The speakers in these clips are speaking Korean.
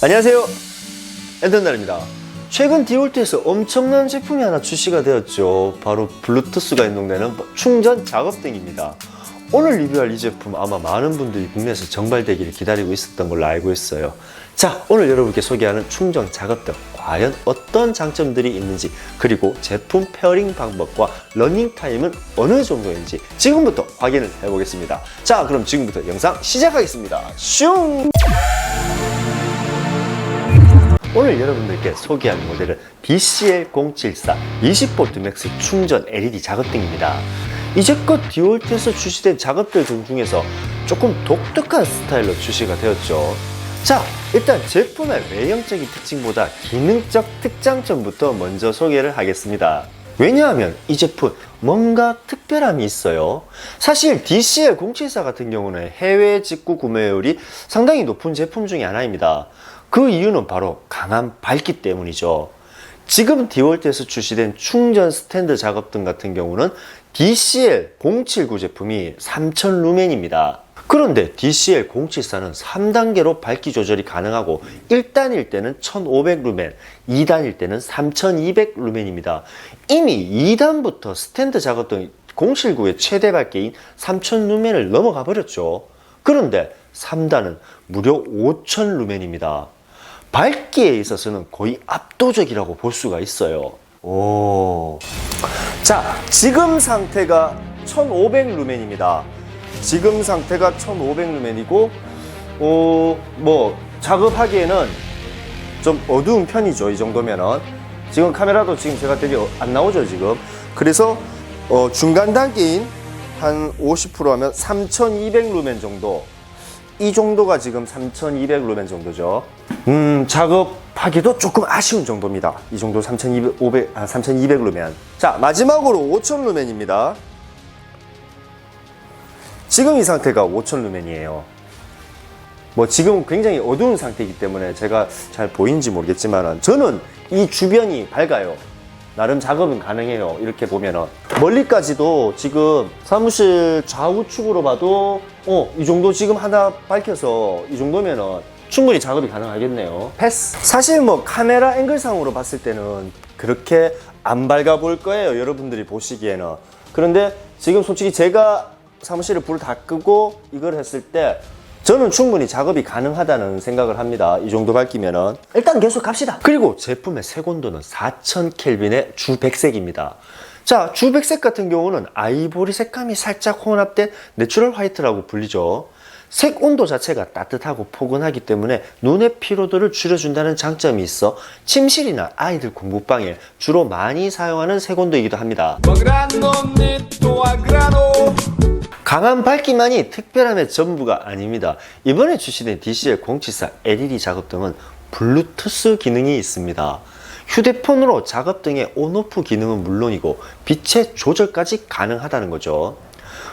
안녕하세요, 엔턴날입니다. 최근 디올트에서 엄청난 제품이 하나 출시가 되었죠. 바로 블루투스가 연동되는 충전 작업등입니다. 오늘 리뷰할 이 제품 아마 많은 분들이 국내에서 정발되기를 기다리고 있었던 걸로 알고 있어요. 자, 오늘 여러분께 소개하는 충전 작업등, 과연 어떤 장점들이 있는지, 그리고 제품 페어링 방법과 러닝타임은 어느 정도인지 지금부터 확인을 해보겠습니다. 자, 그럼 지금부터 영상 시작하겠습니다. 슝! 오늘 여러분들께 소개할 모델은 DCL074 20V 맥스 충전 LED 작업등입니다. 이제껏 디올트에서 출시된 작업들 중에서 조금 독특한 스타일로 출시가 되었죠. 자, 일단 제품의 외형적인 특징보다 기능적 특장점부터 먼저 소개를 하겠습니다. 왜냐하면 이 제품 뭔가 특별함이 있어요. 사실 DCL074 같은 경우는 해외 직구 구매율이 상당히 높은 제품 중에 하나입니다. 그 이유는 바로 강한 밝기 때문이죠. 지금 디올트에서 출시된 충전 스탠드 작업등 같은 경우는 DCL079 제품이 3000루멘입니다. 그런데 DCL074는 3단계로 밝기 조절이 가능하고 1단일 때는 1500루멘, 2단일 때는 3200루멘입니다. 이미 2단부터 스탠드 작업등 079의 최대 밝기인 3000루멘을 넘어가 버렸죠. 그런데 3단은 무려 5000루멘입니다. 밝기에 있어서는 거의 압도적이라고 볼 수가 있어요. 자, 지금 상태가 1500루멘입니다. 지금 상태가 1500루멘이고, 뭐, 작업하기에는 좀 어두운 편이죠. 이 정도면은. 지금 카메라도 지금 제가 되게 안 나오죠, 지금. 그래서, 중간 단계인 한 50% 하면 3200루멘 정도. 이 정도가 지금 3200루멘 정도죠. 작업하기도 조금 아쉬운 정도입니다. 이 정도 3200루멘. 자, 마지막으로 5000루멘입니다. 지금 이 상태가 5000루멘이에요. 뭐 지금 굉장히 어두운 상태이기 때문에 제가 잘 보이는지 모르겠지만 저는 이 주변이 밝아요. 나름 작업은 가능해요. 이렇게 보면은 멀리까지도 지금 사무실 좌우측으로 봐도 이 정도 지금 하나 밝혀서 이 정도면은 충분히 작업이 가능하겠네요. 패스. 사실 뭐 카메라 앵글상으로 봤을 때는 그렇게 안 밝아 보일 거예요, 여러분들이 보시기에는. 그런데 지금 솔직히 제가 사무실에 불을 다 끄고 이걸 했을 때 저는 충분히 작업이 가능하다는 생각을 합니다. 이 정도 밝기면은. 일단 계속 갑시다. 그리고 제품의 색온도는 4000켈빈의 주백색입니다. 자, 주백색 같은 경우는 아이보리 색감이 살짝 혼합된 내추럴 화이트라고 불리죠. 색 온도 자체가 따뜻하고 포근하기 때문에 눈의 피로도를 줄여준다는 장점이 있어 침실이나 아이들 공부방에 주로 많이 사용하는 색 온도이기도 합니다. 강한 밝기만이 특별함의 전부가 아닙니다. 이번에 출시된 DCL074 LED 작업등은 블루투스 기능이 있습니다. 휴대폰으로 작업등의 온오프 기능은 물론이고 빛의 조절까지 가능하다는 거죠.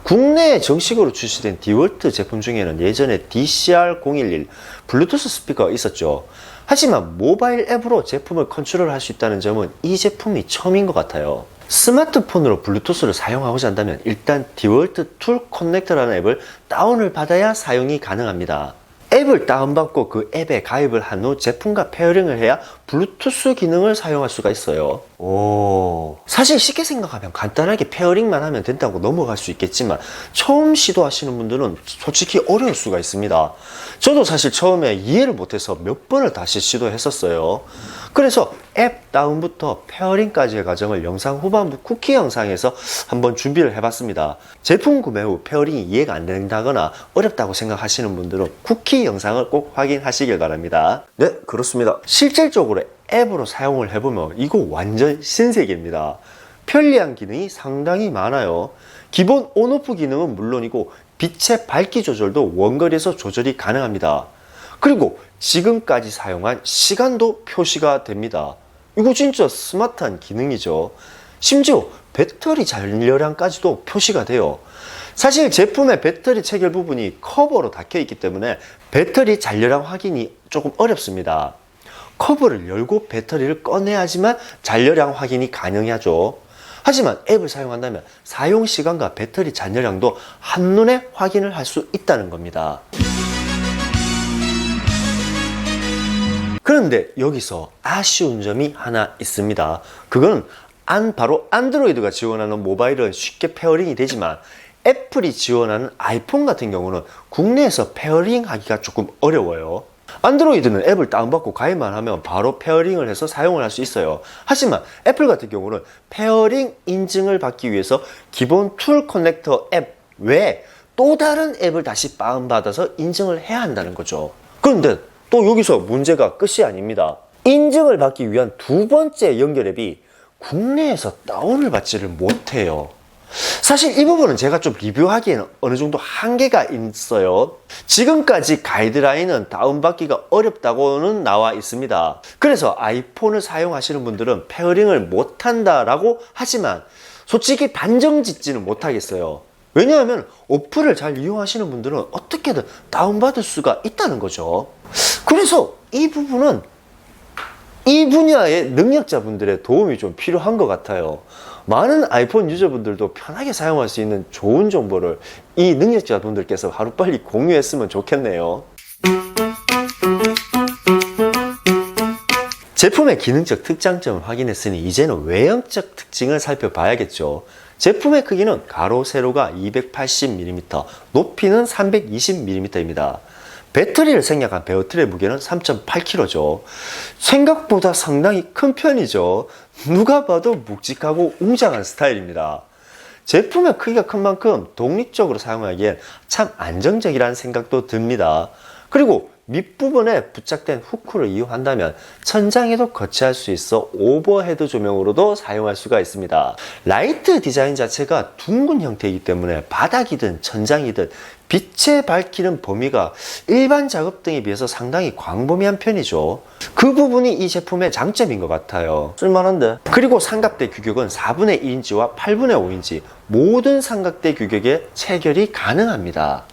국내에 정식으로 출시된 디올트 제품 중에는 예전에 DCR011 블루투스 스피커가 있었죠. 하지만 모바일 앱으로 제품을 컨트롤할 수 있다는 점은 이 제품이 처음인 것 같아요. 스마트폰으로 블루투스를 사용하고자 한다면 일단 디올트 툴 커넥터라는 앱을 다운을 받아야 사용이 가능합니다. 앱을 다운받고 그 앱에 가입을 한 후 제품과 페어링을 해야 블루투스 기능을 사용할 수가 있어요. 사실 쉽게 생각하면 간단하게 페어링만 하면 된다고 넘어갈 수 있겠지만 처음 시도하시는 분들은 솔직히 어려울 수가 있습니다. 저도 사실 처음에 이해를 못해서 몇 번을 다시 시도했었어요. 그래서 앱 다운부터 페어링까지의 과정을 영상 후반부 쿠키 영상에서 한번 준비를 해봤습니다. 제품 구매 후 페어링이 이해가 안 된다거나 어렵다고 생각하시는 분들은 쿠키 영상을 꼭 확인하시길 바랍니다. 네, 그렇습니다. 실질적으로 앱으로 사용을 해보면 이거 완전 신세계입니다. 편리한 기능이 상당히 많아요. 기본 온오프 기능은 물론이고 빛의 밝기 조절도 원거리에서 조절이 가능합니다. 그리고 지금까지 사용한 시간도 표시가 됩니다. 이거 진짜 스마트한 기능이죠. 심지어 배터리 잔여량까지도 표시가 돼요. 사실 제품의 배터리 체결 부분이 커버로 닫혀 있기 때문에 배터리 잔여량 확인이 조금 어렵습니다. 커버를 열고 배터리를 꺼내야지만 잔여량 확인이 가능하죠. 하지만 앱을 사용한다면 사용 시간과 배터리 잔여량도 한눈에 확인을 할 수 있다는 겁니다. 그런데 여기서 아쉬운 점이 하나 있습니다. 그건 바로 안드로이드가 지원하는 모바일은 쉽게 페어링이 되지만 애플이 지원하는 아이폰 같은 경우는 국내에서 페어링 하기가 조금 어려워요. 안드로이드는 앱을 다운받고 가입만 하면 바로 페어링을 해서 사용을 할 수 있어요. 하지만 애플 같은 경우는 페어링 인증을 받기 위해서 기본 툴 커넥터 앱 외에 또 다른 앱을 다시 다운받아서 인증을 해야 한다는 거죠. 그런데 또 여기서 문제가 끝이 아닙니다. 인증을 받기 위한 두 번째 연결 앱이 국내에서 다운을 받지를 못해요. 사실 이 부분은 제가 좀 리뷰하기에는 어느 정도 한계가 있어요. 지금까지 가이드라인은 다운받기가 어렵다고는 나와 있습니다. 그래서 아이폰을 사용하시는 분들은 페어링을 못한다라고 하지만 솔직히 단정 짓지는 못하겠어요. 왜냐하면 어플을 잘 이용하시는 분들은 어떻게든 다운받을 수가 있다는 거죠. 그래서 이 부분은 이 분야의 능력자분들의 도움이 좀 필요한 것 같아요. 많은 아이폰 유저분들도 편하게 사용할 수 있는 좋은 정보를 이 능력자분들께서 하루빨리 공유했으면 좋겠네요. 제품의 기능적 특장점을 확인했으니 이제는 외형적 특징을 살펴봐야겠죠. 제품의 크기는 가로 세로가 280mm, 높이는 320mm입니다. 배터리를 생략한 배터리의 무게는 3.8kg죠. 생각보다 상당히 큰 편이죠. 누가 봐도 묵직하고 웅장한 스타일입니다. 제품의 크기가 큰 만큼 독립적으로 사용하기엔 참 안정적이라는 생각도 듭니다. 그리고 밑부분에 부착된 후크를 이용한다면 천장에도 거치할 수 있어 오버헤드 조명으로도 사용할 수가 있습니다. 라이트 디자인 자체가 둥근 형태이기 때문에 바닥이든 천장이든 빛에 밝히는 범위가 일반 작업등에 비해서 상당히 광범위한 편이죠. 그 부분이 이 제품의 장점인 것 같아요. 쓸만한데. 그리고 삼각대 규격은 4분의 1인치와 8분의 5인치 모든 삼각대 규격에 체결이 가능합니다.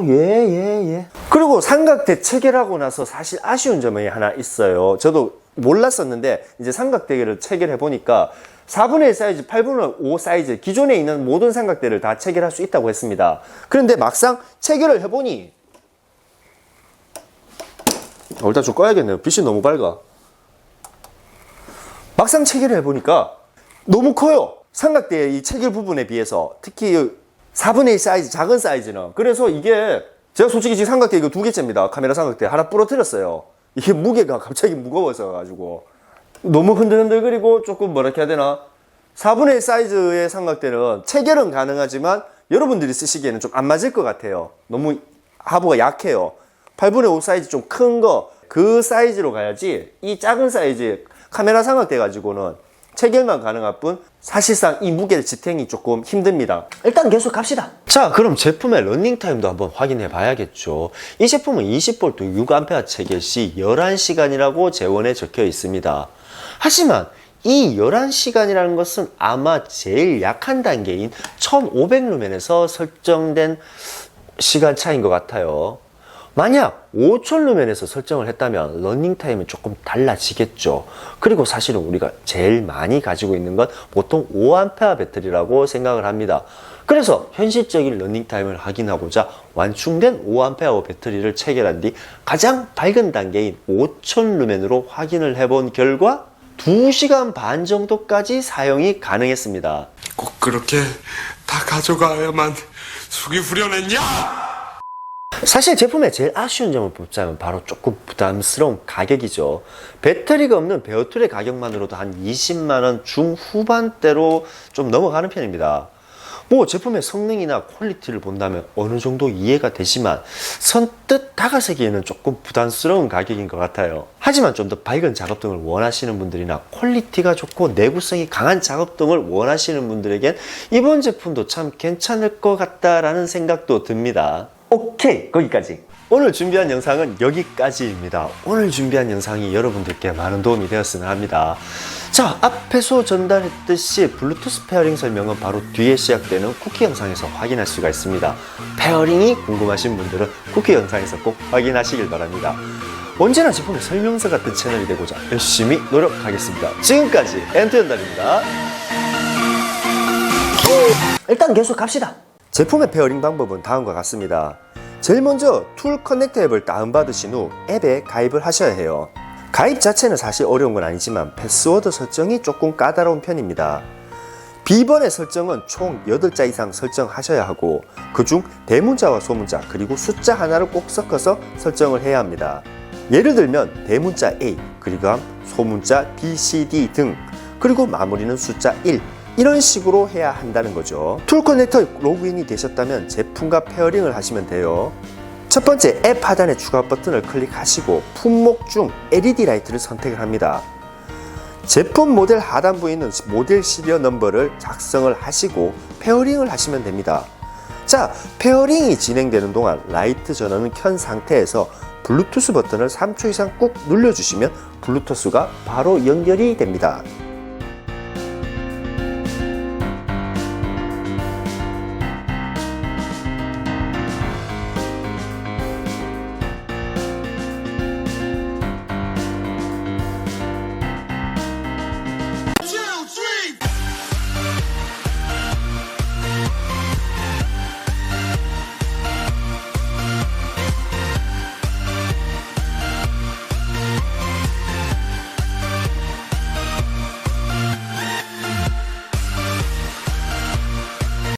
예. 그리고 삼각대 체결하고 나서 사실 아쉬운 점이 하나 있어요. 저도 몰랐었는데 이제 삼각대를 체결해 보니까 4분의 1 사이즈, 8분의 5 사이즈 기존에 있는 모든 삼각대를 다 체결할 수 있다고 했습니다. 그런데 막상 체결을 해보니 일단 좀 꺼야겠네요. 빛이 너무 밝아. 막상 체결을 해보니까 너무 커요. 삼각대의 이 체결 부분에 비해서 특히 4분의 1 사이즈, 작은 사이즈는. 그래서 이게 제가 솔직히 지금 삼각대 이거 2개째입니다. 카메라 삼각대 하나 부러뜨렸어요. 이게 무게가 갑자기 무거워서 가지고 너무 흔들흔들거리고 조금 뭐라 해야 되나, 4분의 1 사이즈의 삼각대는 체결은 가능하지만 여러분들이 쓰시기에는 좀 안 맞을 것 같아요. 너무 하부가 약해요. 8분의 5 사이즈 좀 큰 거, 그 사이즈로 가야지 이 작은 사이즈 카메라 삼각대 가지고는 체결만 가능할 뿐 사실상 이 무게 지탱이 조금 힘듭니다. 일단 계속 갑시다. 자, 그럼 제품의 러닝타임도 한번 확인해 봐야겠죠. 이 제품은 20V 6A 체결 시 11시간이라고 제원에 적혀 있습니다. 하지만 이 11시간이라는 것은 아마 제일 약한 단계인 1500루멘에서 설정된 시간 차이인 것 같아요. 만약 5000루멘에서 설정을 했다면 러닝타임은 조금 달라지겠죠. 그리고 사실은 우리가 제일 많이 가지고 있는 건 보통 5A 배터리라고 생각을 합니다. 그래서 현실적인 러닝타임을 확인하고자 완충된 5A 배터리를 체결한 뒤 가장 밝은 단계인 5000루멘으로 확인을 해본 결과 2시간 반 정도까지 사용이 가능했습니다. 꼭 그렇게 다 가져가야만 속이 후련했냐? 사실 제품의 제일 아쉬운 점을 뽑자면 바로 조금 부담스러운 가격이죠. 배터리가 없는 베어툴의 가격만으로도 한 20만원 중후반대로 좀 넘어가는 편입니다. 뭐 제품의 성능이나 퀄리티를 본다면 어느 정도 이해가 되지만 선뜻 다가서기에는 조금 부담스러운 가격인 것 같아요. 하지만 좀 더 밝은 작업등을 원하시는 분들이나 퀄리티가 좋고 내구성이 강한 작업등을 원하시는 분들에겐 이번 제품도 참 괜찮을 것 같다라는 생각도 듭니다. 오케이, 거기까지. 오늘 준비한 영상은 여기까지입니다. 오늘 준비한 영상이 여러분들께 많은 도움이 되었으면 합니다. 자, 앞에서 전달했듯이 블루투스 페어링 설명은 바로 뒤에 시작되는 쿠키 영상에서 확인할 수가 있습니다. 페어링이 궁금하신 분들은 쿠키 영상에서 꼭 확인하시길 바랍니다. 언제나 제품의 설명서 같은 채널이 되고자 열심히 노력하겠습니다. 지금까지 엔트연달입니다. 일단 계속 갑시다. 제품의 페어링 방법은 다음과 같습니다. 제일 먼저 툴 커넥터 앱을 다운받으신 후 앱에 가입을 하셔야 해요. 가입 자체는 사실 어려운 건 아니지만 패스워드 설정이 조금 까다로운 편입니다. 비번의 설정은 총 8자 이상 설정하셔야 하고 그중 대문자와 소문자 그리고 숫자 하나를 꼭 섞어서 설정을 해야 합니다. 예를 들면 대문자 A 그리고 소문자 B, C, D 등 그리고 마무리는 숫자 1 이런 식으로 해야 한다는 거죠. 툴 커넥터 로그인이 되셨다면 제품과 페어링을 하시면 돼요. 첫 번째 앱 하단의 추가 버튼을 클릭하시고 품목 중 LED 라이트를 선택을 합니다. 제품 모델 하단부에 있는 모델 시리얼 넘버를 작성을 하시고 페어링을 하시면 됩니다. 자, 페어링이 진행되는 동안 라이트 전원은 켠 상태에서 블루투스 버튼을 3초 이상 꾹 눌러주시면 블루투스가 바로 연결이 됩니다.